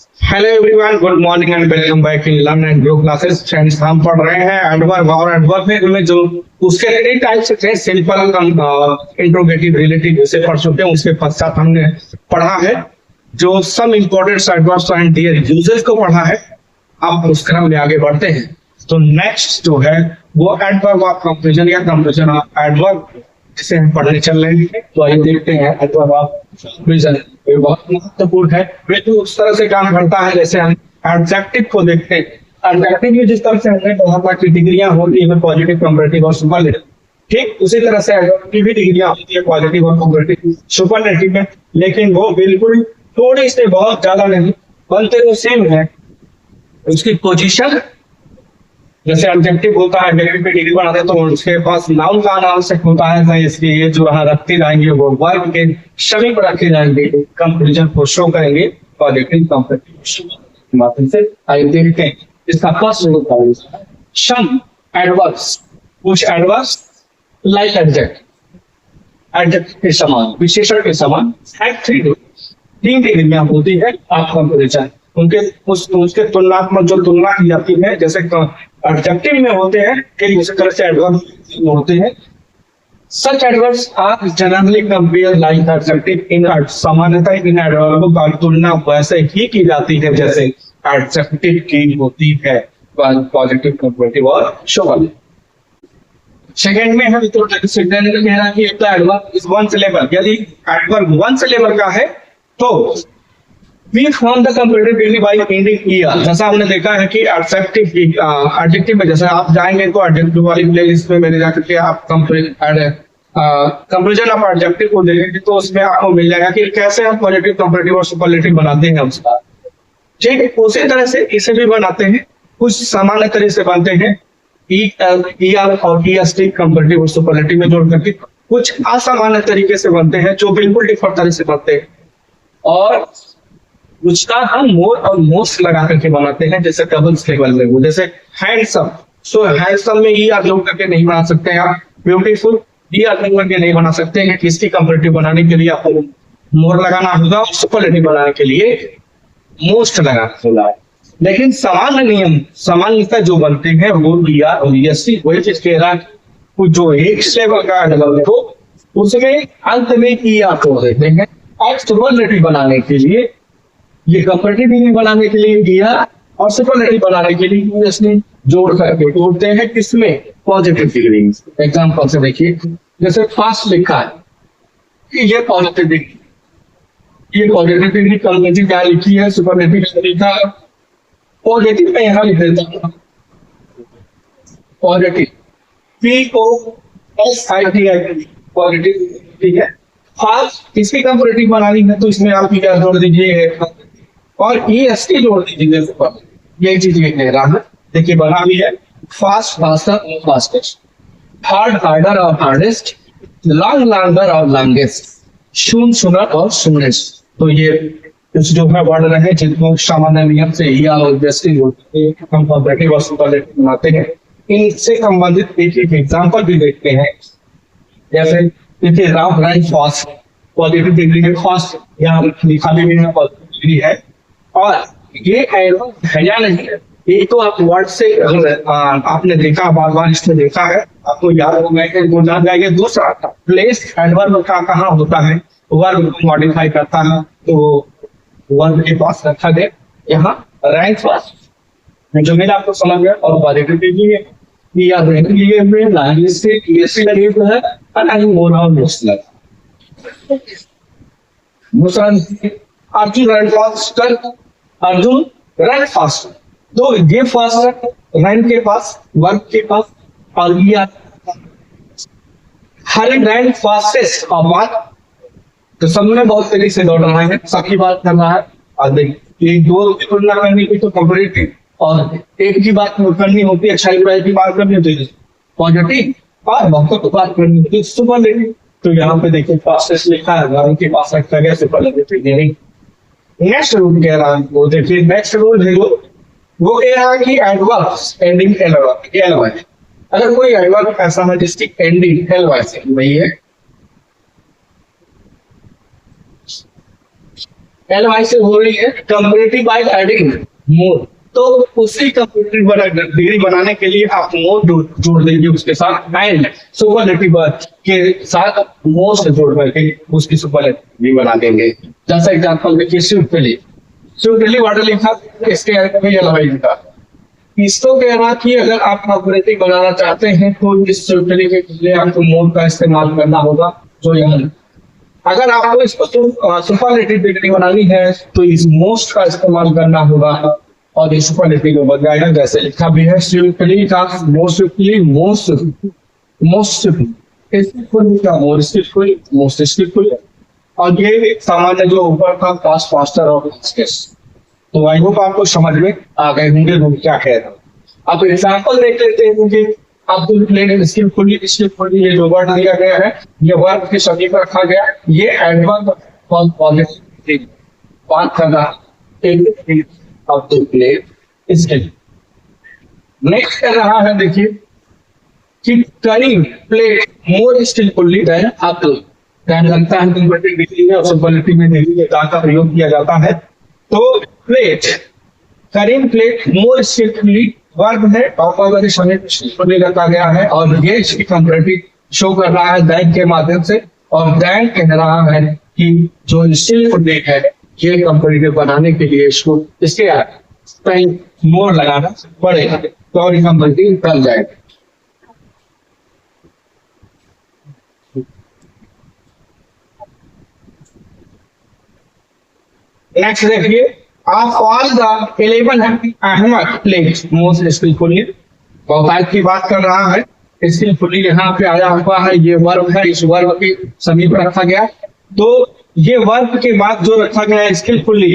Hello everyone, good morning and welcome back in learn and grow classes. Friends, हम पढ़ रहे हैं adverb और एडवर्ब में जो उसके कई टाइप्स थे, सिंपल, इंट्रोगेटिव, रिलेटिव, जैसे पढ़ चुके हैं। उसके पश्चात हमने पढ़ा है जो some important adverbs and their uses को पढ़ा है। अब उस क्रम में आगे बढ़ते हैं। तो नेक्स्ट जो है वो एडवर्ब ऑफ कंपैरिजन या कंपैरिजन ऑफ एडवर्ब, जिसे हम पढ़ने चल रहे हैं। तो आइए देखते हैं एडवर्ब ऑफ कंपैरिजन। ये बहुत महत्वपूर्ण है। वे तो उस तरह से काम करता है जैसे हम एडजेक्टिव को देखते हैं। एडजेक्टिव में जिस तरह से हमने कहा कि डिग्रियां होती है पॉजिटिव, कंपैरेटिव और सुपरलेटिव, ठीक उसी तरह से एडवर्ब की भी डिग्रियां होती है पॉजिटिव और कंपैरेटिव, सुपरलेटिव में। लेकिन वो बिल्कुल थोड़ी से बहुत ज्यादा नहीं बनते, वो सेम है। उसकी पोजीशन, जैसे एडजेक्टिव होता है एडजेक्टिव पे डिग्री बनाते हैं तो उसके पास नाउन का अनावश्यक होता है, तो इसलिए ये जो यहाँ रखते जाएंगे वो वर्ब के सभी पर रखे जाएंगे, कंपैरिजन को शो करेंगे पॉजिटिव कंपैरेटिव माध्यम से। आइए देखते हैं इसका फर्स्ट रूल का सम एडवर्ब्स, कुछ एडवर्ब्स लाइक एडजेक्टिव के समान, विशेषण के समान तीन डिग्रियां होती है आप कंपैरिजन। उसके तुलनात्मक जो तुलना की जाती है, जैसे एडजेक्टिव में होते हैं, ठीक उसी तरह से एडवर्ब में होते हैं। Such adverbs are generally compare like adjective in सामान्यतः इन एडवर्ब का तुलना वैसे ही की जाती है जैसे एडजेक्टिव की होती है, पॉजिटिव, कंपैरेटिव और सुपरलेटिव। सेकंड में हम तो सेकंड में कह रहा है कि एडवर्ब इज वन सिलेबल। यदि एडवर्ब वन सिलेबल का है तो We form the comparative degree by ending er। जैसा हमने देखा है कि एडजेक्टिव में जैसे आप जाएंगे तो एडजेक्टिव वाली प्लेलिस्ट में मैंने जाकर के आप कंपैरिजन ऑफ एडजेक्टिव को देखेंगे तो उसमें आपको मिल जाएगा कि कैसे हम पॉजिटिव, कंपैरेटिव और सुपरलेटिव बनाते हैं उसका। ठीक है, उसी तरह से इसे भी बनाते हैं। कुछ सामान्य तरह से बनते हैं ER और EST कंपैरेटिव और सुपरलेटिव में जोड़ करके। कुछ असामान्य तरीके से बनते हैं जो बिल्कुल डिफरेंट तरह से बनते हैं, और उसका हम मोर और मोस्ट लगा करके बनाते हैं, जैसे डबल्स लेवल में वो, जैसे हैंडसम। सो हैंडसम में ई आर जोड़ करके नहीं बना सकते हैं आप। ब्यूटीफुल ई आर जोड़ करके नहीं बना सकते हैं। किसकी कंपैरेटिव बनाने के लिए आपको मोर लगाना होगा, और सुपरलेटिव बनाने के लिए मोस्ट लगाना होगा। लेकिन सामान्य नियम, सामान्यतः जो बनते हैं वो ई आर और EST, वही चीज कह रहा है जो एक लेवल का डबल हो उसमें अंत में ई आर को देते हैं। और सुपरलेटिव बनाने के लिए, ये कंपैरेटिव डिग्री बनाने के लिए दिया और सुपरलेटिव बनाने के लिए इसने जोड़ करके जोड़ते हैं किसमें, पॉजिटिव डिग्री। एग्जांपल से देखिए, जैसे फास्ट लिखा है कि ये पॉजिटिव डिग्री, ये पॉजिटिव डिग्री कंपैरेटिव क्या लिखी है, सुपरलेटिव लिखा है। पॉजिटिव में यहां लिख देता हूं पॉजिटिव, POSITIV पॉजिटिव, ठीक है। फास्ट इसकी कंपैरेटिव बनानी है तो इसमें आप क्या जोड़ दीजिए, और EST जोड़ दीजिए। यही चीज ये कह रहा है, देखिए बना भी है। फास्ट, फास्टर और फास्टेस्ट, हार्ड, हार्डर और हार्डेस्ट, लॉन्ग, लॉन्गर और लॉन्गेस्ट, शून, सुनर और सुनेस्ट। तो ये कुछ जो है वर्ड रहे जिनको सामान्य नियम से ER और EST जोड़ते हैं, हम कंपैरेटिव और सुपरलेटिव बनाते हैं। इनसे संबंधित एक एग्जांपल भी देखते हैं। जैसे देखिए, Ram rank fast, positive degree में फास्ट यहाँ लिखा भी है, पॉजिटिव डिग्री है। और ये एडवर्ब है या नहीं, ये तो आप वर्ड से आपने देखा, बार बार इसमें देखा है, आपको याद हो गया, जान जाएंगे। दूसरा, प्लेस एडवर्ब का कहाँ होता है, वर्ब को मॉडिफाई करता है तो वर्ब के पास रखा गया। यहाँ रैंक फास्ट जो मेरा आपको समझ गया, और पॉजिटिव डिग्री है, ER लिए हुए, लैंग्वेज से EST लगे हुए है, और आई मोर और मोस्ट लगा। दूसरा, Arjun run faster, Arjun run faster. तो ये फास्टर रन के पास, वर्ब के पास, और ER हर रन फास्टेस्ट और बात तो सब में बहुत तेजी से दौड़ रहा है, सबकी बात कर रहा है। और देखिए, दो की तुलना करनी की तो कंपैरेटिव, और एक की बात करनी होती है, अच्छाई बुराई की बात करनी होती है पॉजिटिव, और बहुतों की बात करनी होती है सुपरलेटिव। तो यहाँ पे देखिए फास्टेस्ट लिखा है, वर्ब के पास रखा गया सुपरलेटिव। नेक्स्ट रूल कह रहा है, वो देखिए नेक्स्ट रूल है वो कह रहा है कि एडवर्ब्स एंडिंग LY, अगर कोई एडवर्ब ऐसा है जिसकी एंडिंग LY से वही है, एल वाई से हो रही है कंपेरेटिव बाय एडिंग मोर। तो उसी कंपेरेटिव डिग्री बनाने के लिए आप मोर जोड़ देंगे उसके साथ एंड सुपरलेटिव के साथ मोर से जोड़ करके उसकी सुपरलेटिव भी बना देंगे। जैसा एग्जांपल देखिए स्विफ्टली वाटर लिखा, इसके लिखा। इसको कह रहा कि अगर आप कंपेरेटिव बनाना चाहते हैं तो इस स्विफ्टली के लिए आपको मोर का इस्तेमाल करना होगा जो यहाँ। अगर आपको इसको सुपरलेटिव डिग्री बनानी है तो इस मोस्ट का इस्तेमाल करना होगा और इस सुपरलेटिव को बन जाएगा जैसे लिखा भी है स्विफ्टली का मोस्ट स्विफ्टली मोस्ट स्विफ्टली और ये सामान्य जो ऊपर था फास्ट फास्टर और तो आई होप आपको समझ में आ गए होंगे लोग क्या कह रहे हैं। अब एग्जाम्पल देख लेते हैं कि अब्दुल प्लेन स्किलफुली ये जो वर्ड दिया गया है ये वर्ड के सभी पर रखा गया। ये एडवर्ब फॉर पॉजिटिव बात करना अब्दुल प्लेन स्किल। नेक्स्ट कर रहा है देखिए कि करीम प्लेड मोर स्किलफुली देन अब्दुल। ध्यान लगता है कंपेरेटिव डिग्री में और सुपरलेटिव में डिग्री का प्रयोग किया जाता है। तो प्लेट करीम प्लेट मोर स्किलफुली वर्ब है और स्किलफुली रखा गया है और ये इसकी कंपेरेटिव शो कर रहा है दैन के माध्यम से और दैन कह रहा है कि जो स्किलफुली है ये कंपेरेटिव बनाने के लिए इसको इसके मोर लगाना पड़ेगा तो कंपेरेटिव बन जाएगा। नेक्स्ट देखिए of all the 11 Ahmad plate most skilfully बहुतायत की बात कर रहा है। स्किलफुली यहाँ पे आया हुआ है, ये वर्ब है, इस वर्ब के समीप रखा गया। तो ये वर्ब के बाद जो रखा गया है स्किलफुली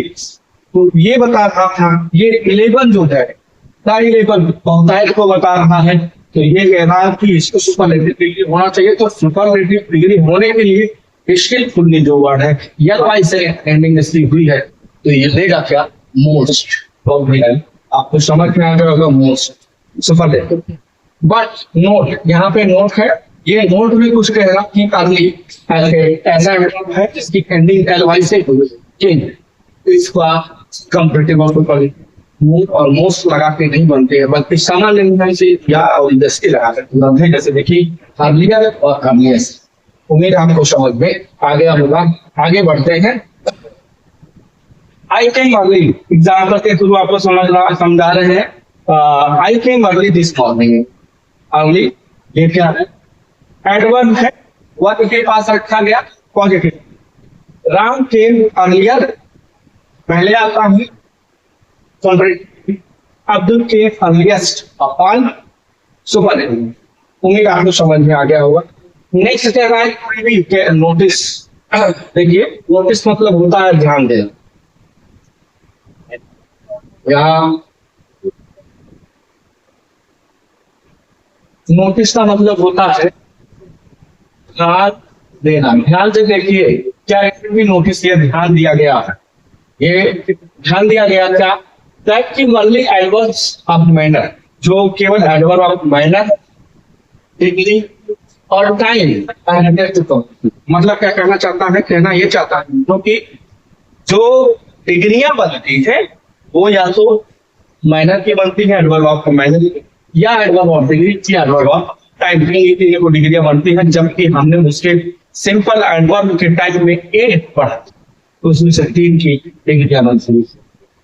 तो ये बता रहा था ये 11 जो है 11 बहुतायत को बता रहा है। तो ये कह रहा है कि इसको सुपरलेटिव डिग्री होना चाहिए। तो सुपरलेटिव डिग्री होने के लिए स्किलफुली जो वर्ड है या वाई से एंडिंग हुई है तो ये लेगा क्या मोस्ट। आपको समझ में आ गया होगा मोस्ट सुपरलेटिव। बट नोट यहाँ पे नोट है, ये नोट में कुछ कह रहा कि अर्ली ऐसा है जिसकी एंडिंग एल वाई से तो इसका कंपेरेटिव और मोस्ट लगा के नहीं बनते हैं बल्कि सामान्य से या और इंडस्ट्री लगा कर बनते हैं। जैसे देखिए अर्लियर और अर्लिएस्ट। उम्मीद आपको समझ में आ गया होगा। आगे बढ़ते हैं। आई केम अर्ली एग्जाम्पल के थ्रू आपको समझा रहे हैं। आई केम अर्ली दिस मॉर्निंग। अर्ली ये क्या है एडवर्ब है, वर्ब के पास रखा गया पॉजिटिव। राम केम अर्लियर पहले आता है कंपेरेटिव। अब्दुल केम अर्लिएस्ट अपॉन सुपरलेटिव। उम्मीद आपको समझ में आ गया होगा। नेक्स्ट कह रहा है नोटिस। देखिए नोटिस मतलब होता है ध्यान देना। यहाँ नोटिस का मतलब होता है ध्यान देना। ध्यान से देखिए क्या भी नोटिस ये ध्यान दिया गया है। ये ध्यान दिया गया क्या दैट की ओनली एडवर्ब्स ऑफ मैनर जो केवल एडवर्ब ऑफ मैनर डिग्री और टाइम मतलब क्या कहना चाहता है, कहना ये चाहता है क्योंकि जो डिग्रियां बनती है वो या तो माइनर की बनती है एडवर्ब ऑफ माइनर या एडवर्ब ऑफ डिग्री या एडवर्ब ऑफ टाइम को डिग्रियां बनती हैं। जबकि हमने उसके सिंपल एडवर्ब के टाइम में 8 पढ़ा तो उसमें से 3 की डिग्रियां बनती है।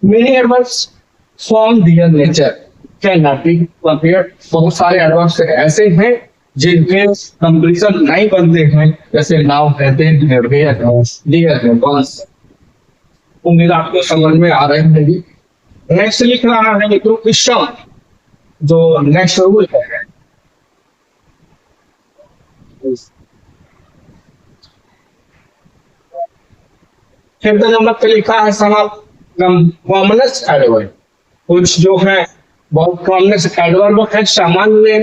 Many adverbs from their nature can not be compared. बहुत सारे एडवर्ब्स ऐसे हैं जिनके कंप्लीशन नहीं बनते हैं जैसे नाउ कहते हैं। उम्मीद आपको समझ में आ रहे हैं। नेक्स्ट लिख रहा है तो क्वेश्चन जो नेक्स्ट रूल है फिर नंबर पे लिखा है कॉमनेस एडवर्ब। कुछ जो है बहुत कॉमनेस एडवर्ब है सामान्य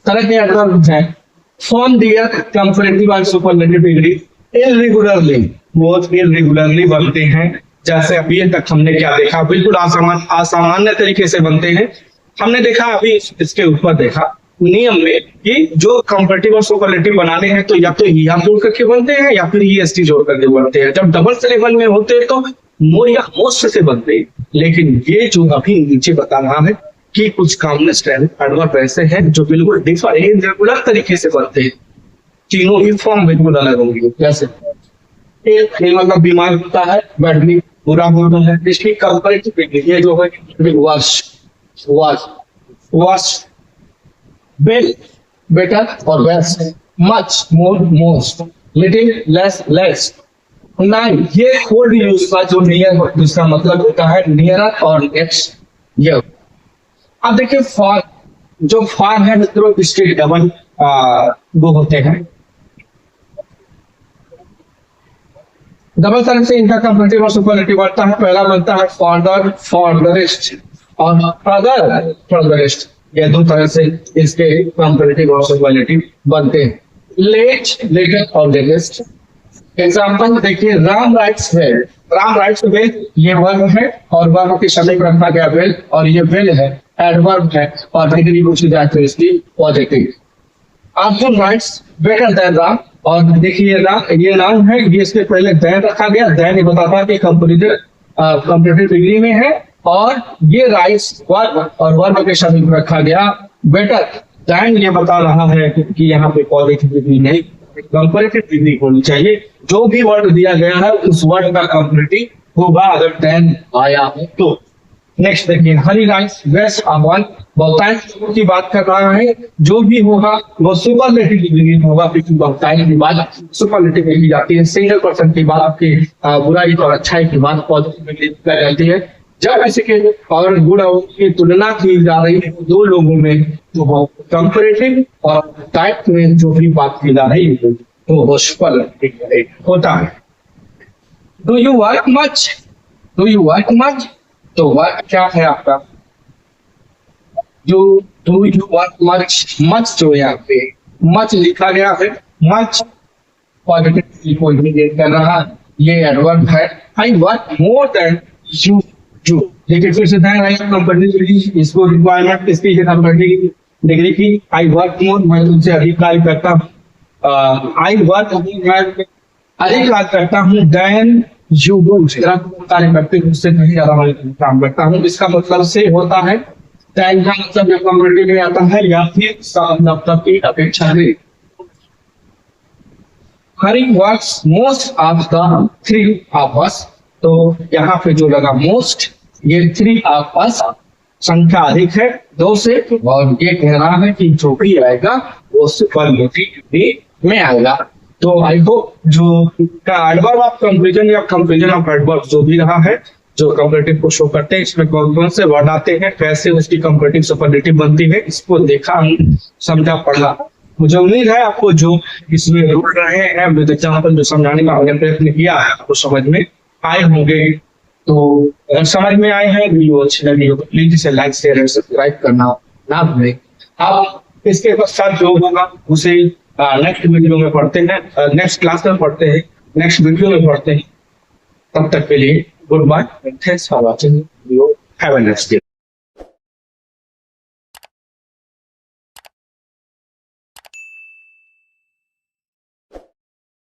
तरह के एडवर्ब है। फॉर्म दिया कंपेरेटिव और सुपरलेटिव डिग्री इरेगुलरली बहुत इरेगुलरली बनते हैं। जैसे अभी तक हमने क्या देखा बिल्कुल असामान्य तरीके से बनते हैं। हमने देखा अभी इसके ऊपर देखा नियम में कि जो कंपैरेटिव और सुपरलेटिव बनाने हैं तो या तो या जोड़ करके बनते हैं या फिर ईएसटी जोड़ करके बनते हैं। जब डबल सिलेबल में होते हैं तो मोर या मोस्ट से बनते हैं। लेकिन ये जो अभी नीचे बता रहा है कि कुछ कॉमनेस्ट एडवर्ब ऐसे हैं जो बिल्कुल डिफरेंट रेगुलर तरीके से बनते हैं, तीनों ही फॉर्म बिल्कुल अलग होंगे। जैसे एक मतलब बीमार होता है, बैडली बुरा होता है, इसकी कंपैरेटिव ये जो है वर्ष वर्ष वर्ष, बेल बेटर और best, much more most, little less less. Nine ये कोड यूज का जो नियर जिसका मतलब होता है नियरर और नेक्स्ट। ये अब देखिए फॉर, जो फॉर है मित्रों इसके डबल वो होते हैं। डबल तरह से इनका कंपैरेटिव और सुपरलेटिव बनता है। पहला बनता है फॉर्दर फॉर्दरेस्ट और फर्दर फर्दरेस्ट। ये दो तरह से इसके कंपैरेटिव और सुपरलेटिव बनते हैं। लेट लेटर और लेटेस्ट। एग्जाम्पल देखिए, Ram rights well, Ram rights well ये वर्ब है और वर्ब के शब्द में रखा गया वेल, और ये वेल है एडवर्ब है और डिग्री पूछी जाए तो इसकी positive. Arjun rights better than Ram, और देखिए ये नाम है, ये इसके पहले देन रखा गया। देन ये बताता है कि कंपैरेटिव डिग्री में है, और ये राइट्स वर्ब और वर्ब के शब्द में रखा गया बेटर देन। ये बता रहा है कि यहाँ पे पॉजिटिव डिग्री नहीं, कंपैरेटिव डिग्री होनी चाहिए। जो भी वर्ड दिया गया है उस वर्ड का कंपैरेटिव होगा अगर देन आया है तो। नेक्स्ट देखिए, हरी राइट्स बेस्ट अमन, बहुतायत की बात कर रहा है, जो भी होगा वो सुपरलेटिव डिग्री होगा, क्योंकि बहुतायत की बात सुपरलेटिव में की जाती है। सिंगल पर्सन की बात आपकी बुराई और अच्छाई की बात पॉजिटिव में की जाती है। जब ऐसे के और गुण की तुलना की जा रही है दो लोगों में तो वो कंपैरेटिव और टाइप में जो भी बात की जा रही है तो वो सुपरलेटिव होता है। Do you work much, do you work much, तो वर्क क्या है आपका, जो do you work much, much जो यहाँ पे मच लिखा गया है, मच पॉजिटिव को इंडिकेट कर रहा है, ये एडवर्ब है। I work more than you जो, लेकिन फिर से ध्यान रखना कंपैरेटिव इसको रिक्वायरमेंट इसकी कंपैरेटिव डिग्री की। आई वर्क मोर, मैं तुमसे अधिक कार्य करता हूँ। आई वर्क मैं अधिक कार्य करता हूँ देन यू डू, कार्य करते हैं उससे कहीं ज्यादा मैं काम करता हूँ। इसका मतलब से होता है, देन का मतलब जब कंपैरेटिव में आता है या फिर मतलब की अपेक्षा से। Harry works most of the three of us, तो यहाँ पे जो लगा मोस्ट, ये थ्री ऑफ अस संख्या अधिक है दो से, और ये कह रहा है कि जो भी आएगा वो सुपरलेटिव डिग्री में आएगा। तो आई होप जो एडवर्ब ऑफ कंपैरिजन या कंपैरिजन ऑफ एडवर्ब जो भी रहा है, जो कंपैरेटिव को शो करते हैं, इसमें कौन कौन से वर्ड आते हैं, कैसे उसकी कंपैरेटिव सुपरलेटिव बनती है, इसको देखा समझा पढ़ा। मुझे उम्मीद है आपको जो इसमें रूल रहे हैं विद एग्जांपल जो समझाने का हमने प्रयत्न किया है आपको समझ में आए होंगे। तो अगर समझ में आए हैं, वीडियो अच्छी लगी हो तो प्लीज इसे लाइक शेयर एंड सब्सक्राइब करना ना भूलें। अब इसके पश्चात जो होगा उसे नेक्स्ट वीडियो में पढ़ते हैं, नेक्स्ट क्लास में पढ़ते हैं, नेक्स्ट वीडियो में पढ़ते हैं। तब तक के लिए goodbye, thanks for watching video, have a nice day.